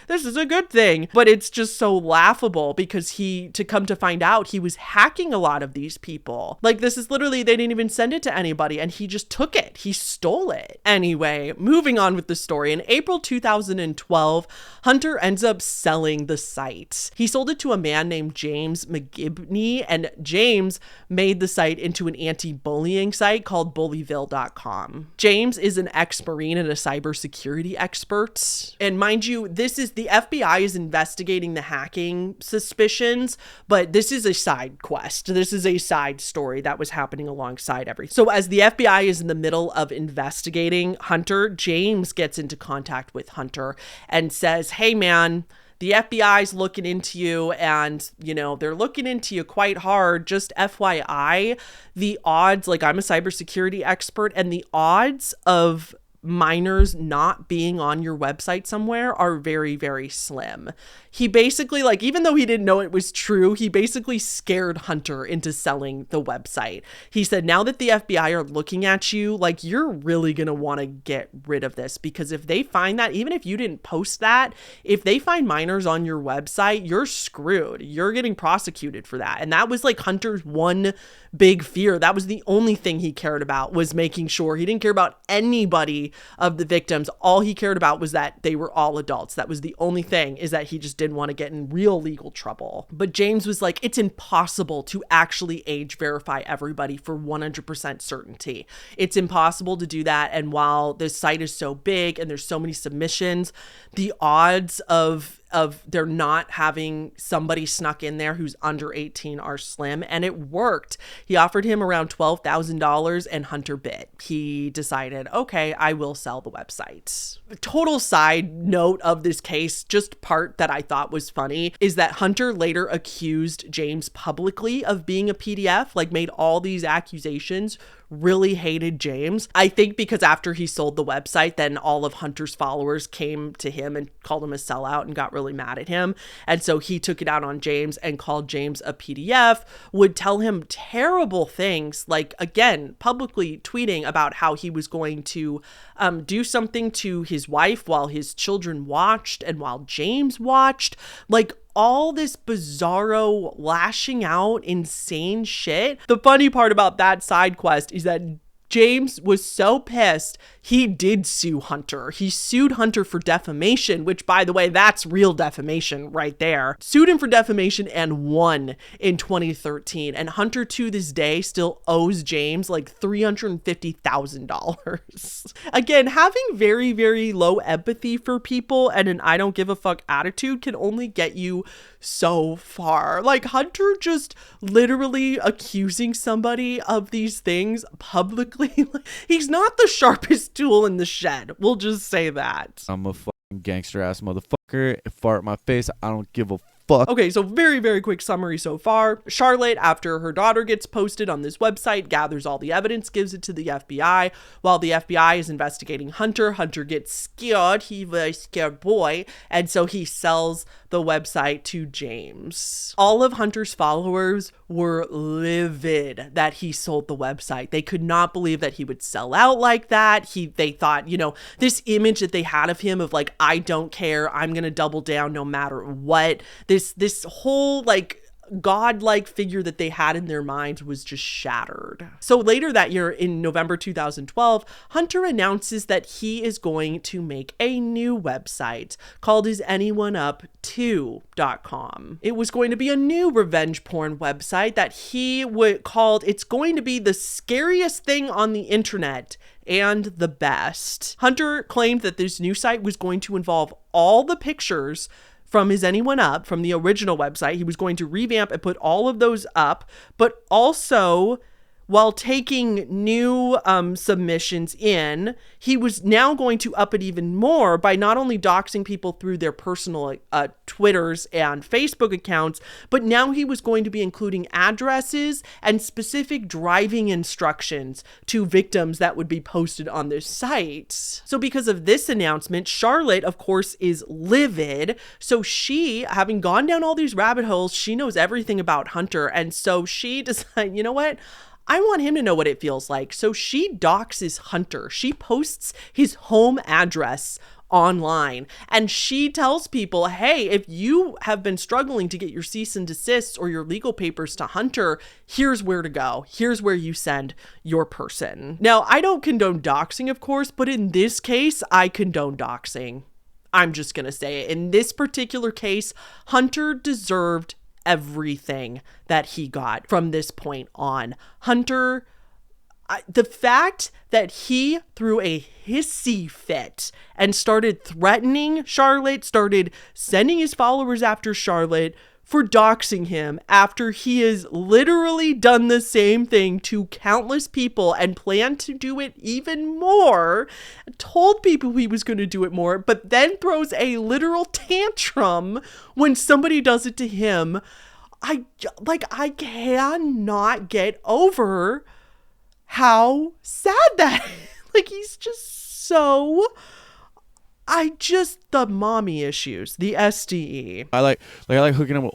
this is a good thing. But it's just so laughable because to come to find out, he was hacking a lot of these people. Like, this is literally, they didn't even send it to anybody and he just took it. He stole it. Anyway, moving on with the story. In April 2012, Hunter ends up selling the site. He sold it to a man named James McGibney, and James made the site into an anti-bullying site called bullyville.com. James is an ex-Marine and a cybersecurity expert. And mind you, the FBI is investigating the hacking suspicions, but this is a side quest. This is a side story that was happening alongside everything. So as the FBI is in the middle of investigating Hunter, James gets into contact with Hunter and says, hey man, the FBI's looking into you, and, they're looking into you quite hard. Just FYI, the odds, like, I'm a cybersecurity expert, and the odds of minors not being on your website somewhere are very, very slim. He basically, like, even though he didn't know it was true, he basically scared Hunter into selling the website. He said, now that the FBI are looking at you, like, you're really going to want to get rid of this, because if they find that, even if you didn't post that, if they find minors on your website, you're screwed. You're getting prosecuted for that. And that was like Hunter's one big fear. That was the only thing he cared about, was making sure. He didn't care about anybody of the victims. All he cared about was that they were all adults. That was the only thing, is that he just didn't want to get in real legal trouble. But James was like, it's impossible to actually age verify everybody for 100% certainty. It's impossible to do that. And while this site is so big and there's so many submissions, the odds of there not having somebody snuck in there who's under 18 are slim. And it worked. He offered him around $12,000 and Hunter bit. He decided, okay, I will sell the website. Total side note of this case, just part that I thought was funny, is that Hunter later accused James publicly of being a PDF, like made all these accusations really hated James. I think because after he sold the website, then all of Hunter's followers came to him and called him a sellout and got really mad at him. And so he took it out on James and called James a PDF, would tell him terrible things, like, again, publicly tweeting about how he was going to do something to his wife while his children watched and while James watched. Like, all this bizarro lashing out, insane shit. The funny part about that side quest is that James was so pissed, he did sue Hunter. He sued Hunter for defamation, which, by the way, that's real defamation right there. Sued him for defamation and won in 2013. And Hunter, to this day, still owes James like $350,000. Again, having very, very low empathy for people and an I don't give a fuck attitude can only get you so far. Like, Hunter just literally accusing somebody of these things publicly. He's not the sharpest tool in the shed. We'll just say that. I'm a fucking gangster ass motherfucker. Fart in my face. I don't give a fuck. Okay, so very, very quick summary so far. Charlotte, after her daughter gets posted on this website, gathers all the evidence, gives it to the FBI. While the FBI is investigating Hunter, Hunter gets scared. He's a very scared boy. And so he sells the website to James. All of Hunter's followers were livid that he sold the website. They could not believe that he would sell out like that. They thought, this image that they had of him of like, I don't care, I'm gonna double down no matter what. This whole like godlike figure that they had in their minds was just shattered. So later that year, in November 2012, Hunter announces that he is going to make a new website called isanyoneup2.com. It was going to be a new revenge porn website that he called, it's going to be the scariest thing on the internet and the best. Hunter claimed that this new site was going to involve all the pictures from Is Anyone Up, from the original website. He was going to revamp and put all of those up, but also, while taking new submissions in, he was now going to up it even more by not only doxing people through their personal Twitters and Facebook accounts, but now he was going to be including addresses and specific driving instructions to victims that would be posted on this site. So because of this announcement, Charlotte, of course, is livid. So she, having gone down all these rabbit holes, she knows everything about Hunter. And so she decided, you know what? I want him to know what it feels like. So she doxes Hunter. She posts his home address online and she tells people, hey, if you have been struggling to get your cease and desist or your legal papers to Hunter, here's where to go. Here's where you send your person. Now, I don't condone doxing, of course, but in this case, I condone doxing. I'm just going to say it. In this particular case, Hunter deserved everything that he got from this point on. Hunter, the fact that he threw a hissy fit and started threatening Charlotte, started sending his followers after Charlotte for doxing him after he has literally done the same thing to countless people and planned to do it even more, told people he was going to do it more, but then throws a literal tantrum when somebody does it to him. I cannot get over how sad that is. Like, he's just so... the mommy issues, the SDE. I like hooking up with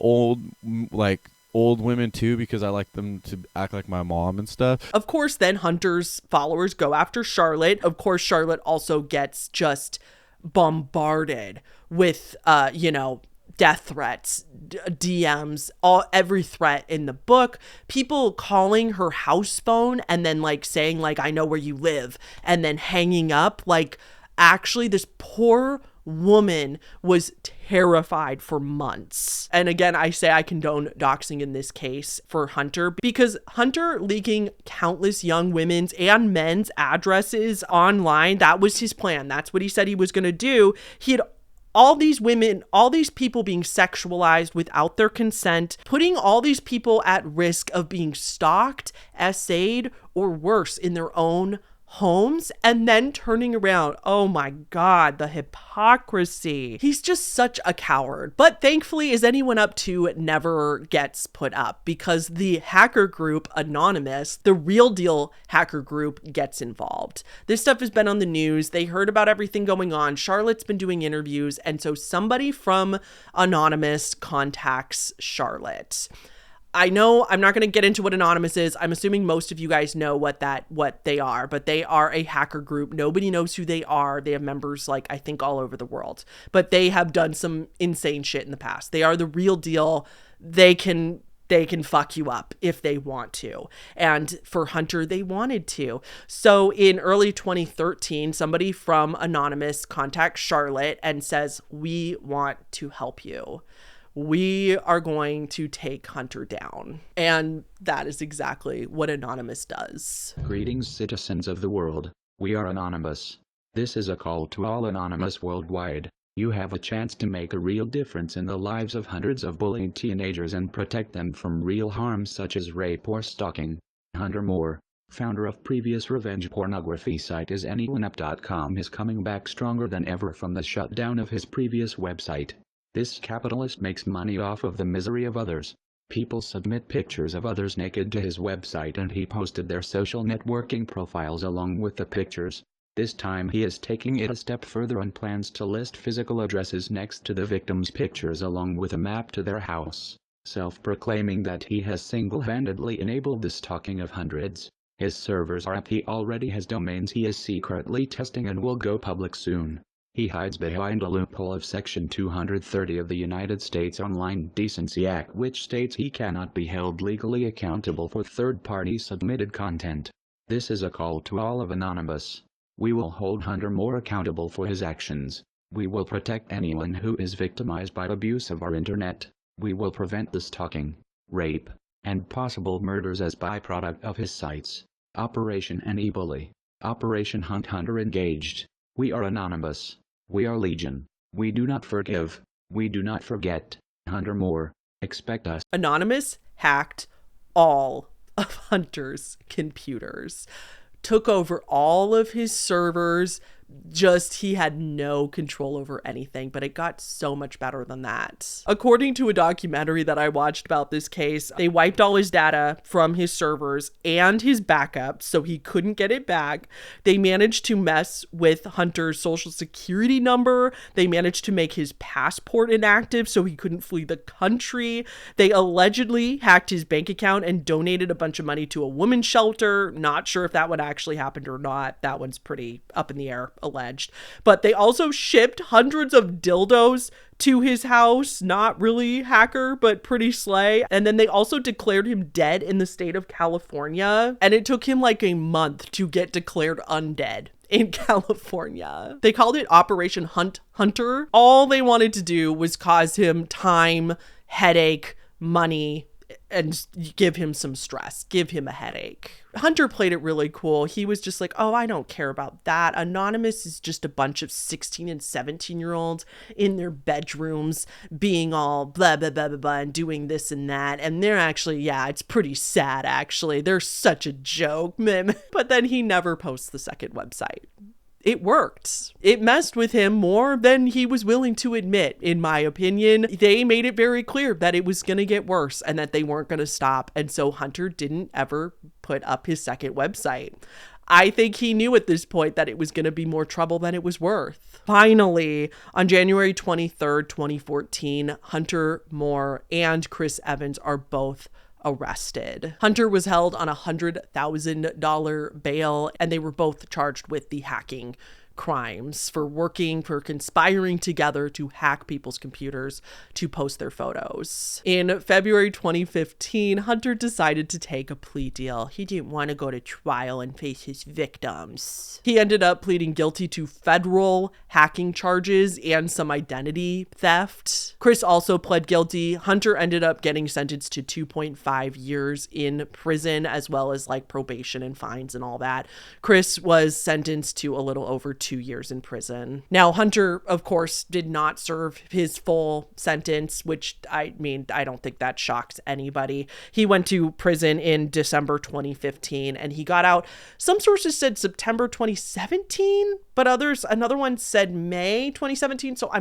old women too, because I like them to act like my mom and stuff. Of course, then Hunter's followers go after Charlotte. Of course, Charlotte also gets just bombarded with, death threats, DMs, every threat in the book, people calling her house phone and then like saying like, I know where you live, and then hanging up. Like, actually, this poor woman was terrified for months. And again, I say I condone doxing in this case for Hunter, because Hunter leaking countless young women's and men's addresses online, that was his plan. That's what he said he was going to do. He had all these women, all these people being sexualized without their consent, putting all these people at risk of being stalked, essayed, or worse in their own homes and then turning around. Oh my God, the hypocrisy. He's just such a coward. But thankfully, Is Anyone Up To never gets put up because the hacker group Anonymous, the real deal hacker group, gets involved. This stuff has been on the news. They heard about everything going on. Charlotte's been doing interviews. And so somebody from Anonymous contacts Charlotte. I know I'm not going to get into what Anonymous is. I'm assuming most of you guys know what they are, but they are a hacker group. Nobody knows who they are. They have members I think all over the world, but they have done some insane shit in the past. They are the real deal. They can fuck you up if they want to. And for Hunter, they wanted to. So in early 2013, somebody from Anonymous contacts Charlotte and says, "We want to help you. We are going to take Hunter down." And that is exactly what Anonymous does. Greetings, citizens of the world. We are Anonymous. This is a call to all Anonymous worldwide. You have a chance to make a real difference in the lives of hundreds of bullied teenagers and protect them from real harm such as rape or stalking. Hunter Moore, founder of previous revenge pornography site isanyoneUp.com, is coming back stronger than ever from the shutdown of his previous website. This capitalist makes money off of the misery of others. People submit pictures of others naked to his website and he posted their social networking profiles along with the pictures. This time he is taking it a step further and plans to list physical addresses next to the victims' pictures along with a map to their house, self-proclaiming that he has single-handedly enabled the stalking of hundreds. His servers are up. He already has domains he is secretly testing and will go public soon. He hides behind a loophole of Section 230 of the United States Online Decency Act, which states he cannot be held legally accountable for third-party submitted content. This is a call to all of Anonymous. We will hold Hunter Moore accountable for his actions. We will protect anyone who is victimized by abuse of our internet. We will prevent the stalking, rape, and possible murders as byproduct of his sites. Operation Anti-Bully. Operation Hunt Hunter engaged. We are Anonymous. We are Legion. We do not forgive. We do not forget. Hunter Moore, expect us. Anonymous hacked all of Hunter's computers, took over all of his servers. He had no control over anything, but it got so much better than that. According to a documentary that I watched about this case, they wiped all his data from his servers and his backup, so he couldn't get it back. They managed to mess with Hunter's social security number. They managed to make his passport inactive so he couldn't flee the country. They allegedly hacked his bank account and donated a bunch of money to a women's shelter. Not sure if that one actually happened or not. That one's pretty up in the air, alleged. But they also shipped hundreds of dildos to his house. Not really hacker, but pretty slay. And then they also declared him dead in the state of California. And it took him a month to get declared undead in California. They called it Operation Hunter. All they wanted to do was cause him time, headache, money, and give him some stress, give him a headache. Hunter played it really cool. He was just like, "Oh, I don't care about that. Anonymous is just a bunch of 16 and 17-year-olds in their bedrooms being all blah, blah, blah, blah, blah, and doing this and that. And they're actually, yeah, it's pretty sad, actually. They're such a joke." But then he never posts the second website. It worked. It messed with him more than he was willing to admit, in my opinion. They made it very clear that it was going to get worse and that they weren't going to stop. And so Hunter didn't ever put up his second website. I think he knew at this point that it was going to be more trouble than it was worth. Finally, on January 23rd, 2014, Hunter Moore and Chris Evans are both arrested. Hunter was held on a $100,000 bail, and they were both charged with the hacking crimes for conspiring together to hack people's computers to post their photos. In February 2015, Hunter decided to take a plea deal. He didn't want to go to trial and face his victims. He ended up pleading guilty to federal hacking charges and some identity theft. Chris also pled guilty. Hunter ended up getting sentenced to 2.5 years in prison, as well as probation and fines and all that. Chris was sentenced to a little over 2 2 years in prison. Now, Hunter, of course, did not serve his full sentence, which I mean, I don't think that shocks anybody. He went to prison in December 2015 and he got out. Some sources said September 2017, but another one said May 2017. So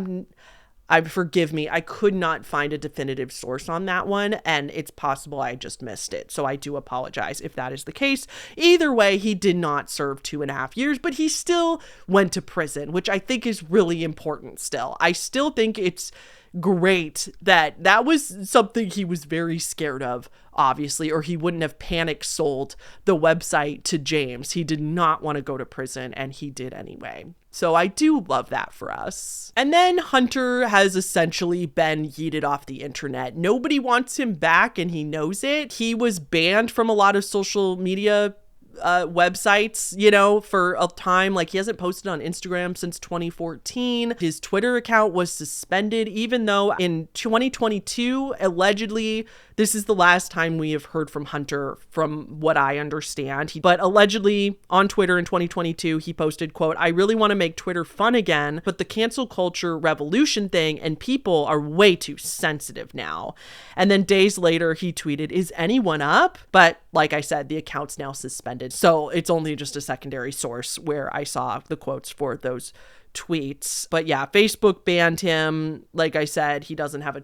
forgive me, I could not find a definitive source on that one, and it's possible I just missed it. So I do apologize if that is the case. Either way, he did not serve 2.5 years, but he still went to prison, which I think is really important still. I still think it's great that was something he was very scared of, obviously, or he wouldn't have panic sold the website to James. He did not want to go to prison, and he did anyway. So I do love that for us. And then Hunter has essentially been yeeted off the internet. Nobody wants him back, and he knows it. He was banned from a lot of social media websites, you know, for a time. Like, he hasn't posted on Instagram since 2014. His Twitter account was suspended, even though in 2022, allegedly, this is the last time we have heard from Hunter, from what I understand. But allegedly on Twitter in 2022, he posted, quote, "I really want to make Twitter fun again, but the cancel culture revolution thing and people are way too sensitive now." And then days later, he tweeted, "Is anyone up?" But like I said, the account's now suspended. So it's only just a secondary source where I saw the quotes for those tweets. But yeah, Facebook banned him. Like I said, he doesn't have a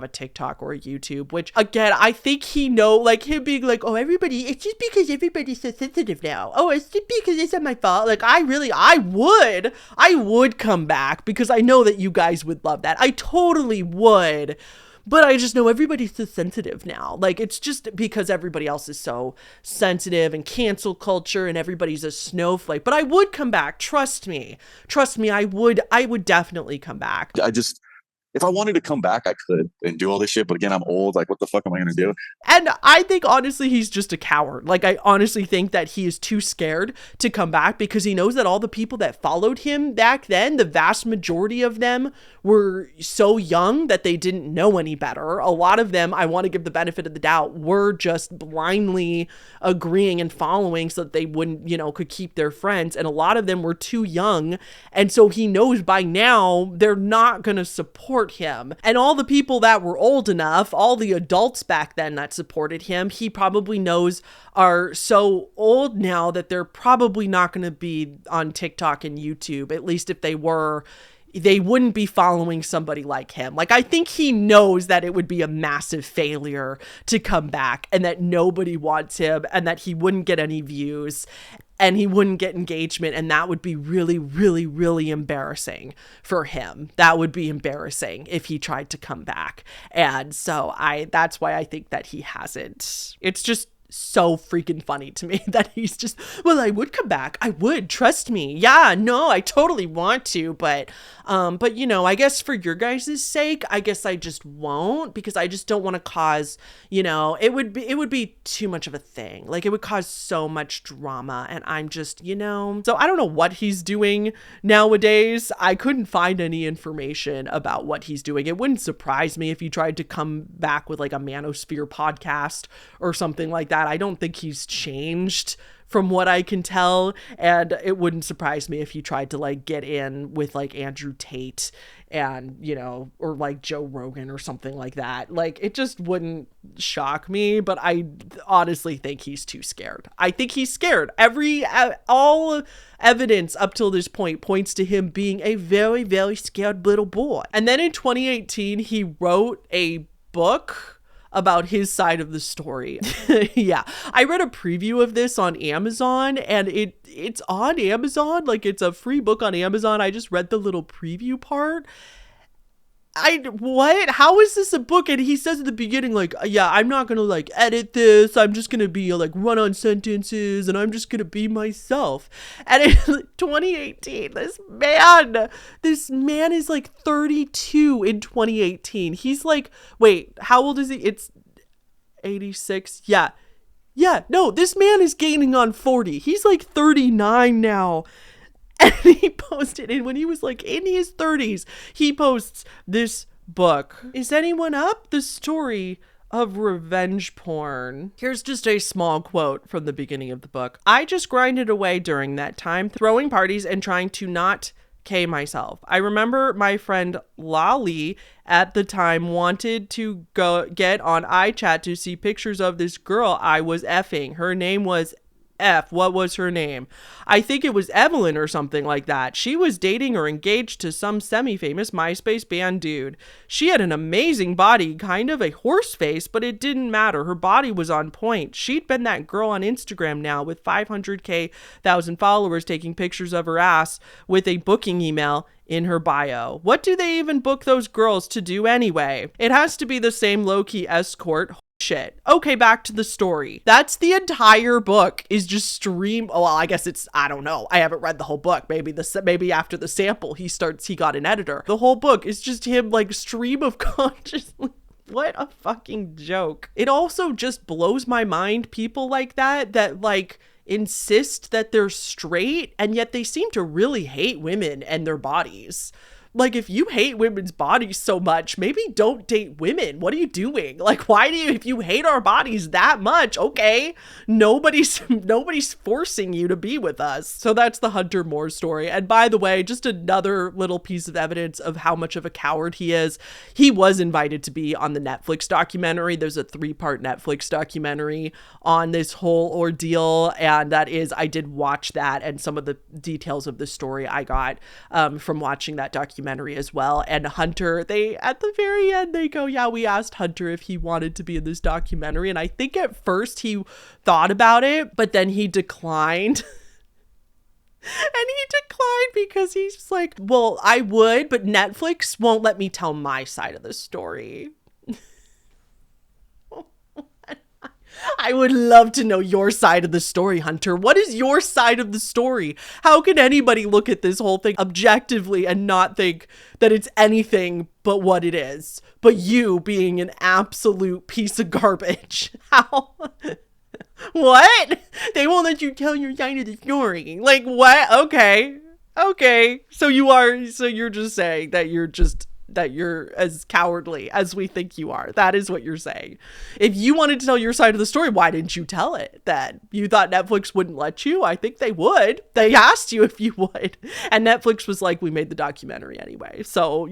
TikTok or a YouTube, which again, I think like him being like, "Oh, it's just because everybody's so sensitive now. Oh, it's just because it's not my fault." Like, I would come back because I know that you guys would love that. I totally would. But I just know everybody's so sensitive now. Like, it's just because everybody else is so sensitive and cancel culture and everybody's a snowflake. But I would come back. Trust me, I would definitely come back. If I wanted to come back, I could and do all this shit. But again, I'm old. Like, what the fuck am I going to do? And I think, honestly, he's just a coward. Like, I honestly think that he is too scared to come back because he knows that all the people that followed him back then, the vast majority of them were so young that they didn't know any better. A lot of them, I want to give the benefit of the doubt, were just blindly agreeing and following so that they wouldn't, could keep their friends. And a lot of them were too young. And so he knows by now they're not going to support him. And all the people that were old enough, all the adults back then that supported him, he probably knows are so old now that they're probably not going to be on TikTok and YouTube. At least if they were, they wouldn't be following somebody like him. Like, I think he knows that it would be a massive failure to come back and that nobody wants him and that he wouldn't get any views and he wouldn't get engagement, and that would be really, really, really embarrassing for him. That would be embarrassing if he tried to come back. And so that's why I think that he hasn't. It's just so freaking funny to me that he's just, "Well, I would come back. I would, trust me. Yeah, no, I totally want to, but I guess for your guys' sake, I guess I just won't, because I just don't want to cause, it would be too much of a thing. Like, it would cause so much drama, and I'm just, so I don't know what he's doing nowadays. I couldn't find any information about what he's doing. It wouldn't surprise me if he tried to come back with like a Manosphere podcast or something like that. I don't think he's changed from what I can tell, and it wouldn't surprise me if he tried to like get in with like Andrew Tate and or like Joe Rogan or something like that. Like, it just wouldn't shock me, but I honestly think he's too scared. I think he's scared. All evidence up till this point points to him being a very, very scared little boy. And then in 2018, he wrote a book about his side of the story. Yeah, I read a preview of this on Amazon, and it's on Amazon. Like, it's a free book on Amazon. I just read the little preview part. How is this a book? And he says at the beginning, like, "Yeah, I'm not gonna like edit this. I'm just gonna be like run on sentences, and I'm just gonna be myself." And in 2018, this man is like 32 in 2018. He's like, wait, how old is he? It's 86. Yeah, no, this man is gaining on 40. He's like 39 now. And he posted, and when he was like in his 30s, he posts this book. "Is anyone up? The story of revenge porn. Here's just a small quote from the beginning of the book. I just grinded away during that time, throwing parties and trying to not K myself. I remember my friend Lolly at the time wanted to go get on iChat to see pictures of this girl I was effing. Her name was F. What was her name? I think it was Evelyn or something like that. She was dating or engaged to some semi-famous MySpace band dude. She had an amazing body, kind of a horse face, but it didn't matter. Her body was on point. She'd been that girl on Instagram now with 500,000 followers taking pictures of her ass with a booking email in her bio. What do they even book those girls to do anyway? It has to be the same low-key escort shit. Okay, back to the story. That's the entire book, is just stream. Oh, well, I guess it's, I don't know. I haven't read the whole book. Maybe after the sample, he got an editor. The whole book is just him like stream of consciousness. What a fucking joke. It also just blows my mind, people like that like insist that they're straight and yet they seem to really hate women and their bodies. Like, if you hate women's bodies so much, maybe don't date women. What are you doing? Like, if you hate our bodies that much, okay, nobody's forcing you to be with us. So that's the Hunter Moore story. And by the way, just another little piece of evidence of how much of a coward he is. He was invited to be on the Netflix documentary. There's a 3-part Netflix documentary on this whole ordeal. And that is, I did watch that, and some of the details of the story I got from watching that documentary as well. And Hunter, at the very end, they go, yeah, we asked Hunter if he wanted to be in this documentary. And I think at first he thought about it, but then he declined. And he declined because he's like, well, I would, but Netflix won't let me tell my side of the story. I would love to know your side of the story, Hunter. What is your side of the story? How can anybody look at this whole thing objectively and not think that it's anything but what it is? But you being an absolute piece of garbage. How? What? They won't let you tell your side of the story. Like, what? Okay. So you're just saying that you're as cowardly as we think you are. That is what you're saying. If you wanted to tell your side of the story, why didn't you tell it then? You thought Netflix wouldn't let you? I think they would. They asked you if you would. And Netflix was like, we made the documentary anyway. So,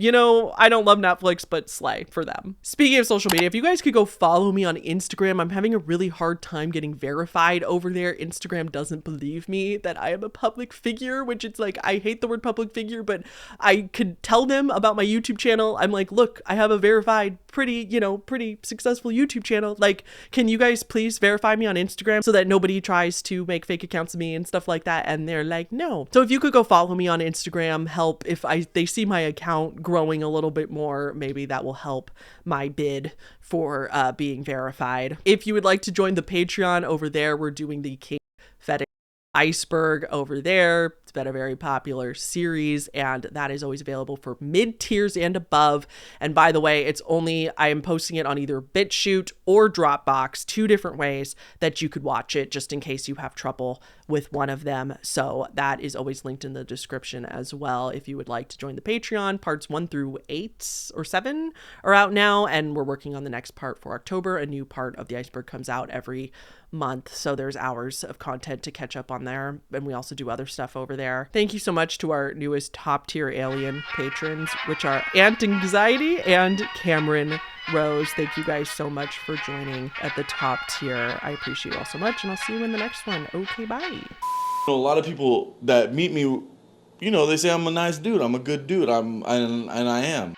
I don't love Netflix, but slay for them. Speaking of social media, if you guys could go follow me on Instagram, I'm having a really hard time getting verified over there. Instagram doesn't believe me that I am a public figure, which it's like, I hate the word public figure, but I could tell them about my YouTube channel. I'm like, look, I have a verified, pretty successful YouTube channel. Like, can you guys please verify me on Instagram so that nobody tries to make fake accounts of me and stuff like that? And they're like, no. So if you could go follow me on Instagram, help if they see my account growing a little bit more, maybe that will help my bid for being verified. If you would like to join the Patreon over there, we're doing the King Fetish Iceberg over there. It's been a very popular series, and that is always available for mid-tiers and above. And by the way, I am posting it on either Bitchute or Dropbox, 2 different ways that you could watch it, just in case you have trouble with one of them. So that is always linked in the description as well. If you would like to join the Patreon, parts 1 through 8 or 7 are out now, and we're working on the next part for October. A new part of the Iceberg comes out every month, so there's hours of content to catch up on there, and we also do other stuff over there. Thank you so much to our newest top tier alien patrons, which are Ant Anxiety and Cameron Rose. Thank you guys so much for joining at the top tier. I appreciate you all so much, and I'll see you in the next one. Okay, bye. A lot of people that meet me, they say I'm a nice dude, I'm a good dude, and I am.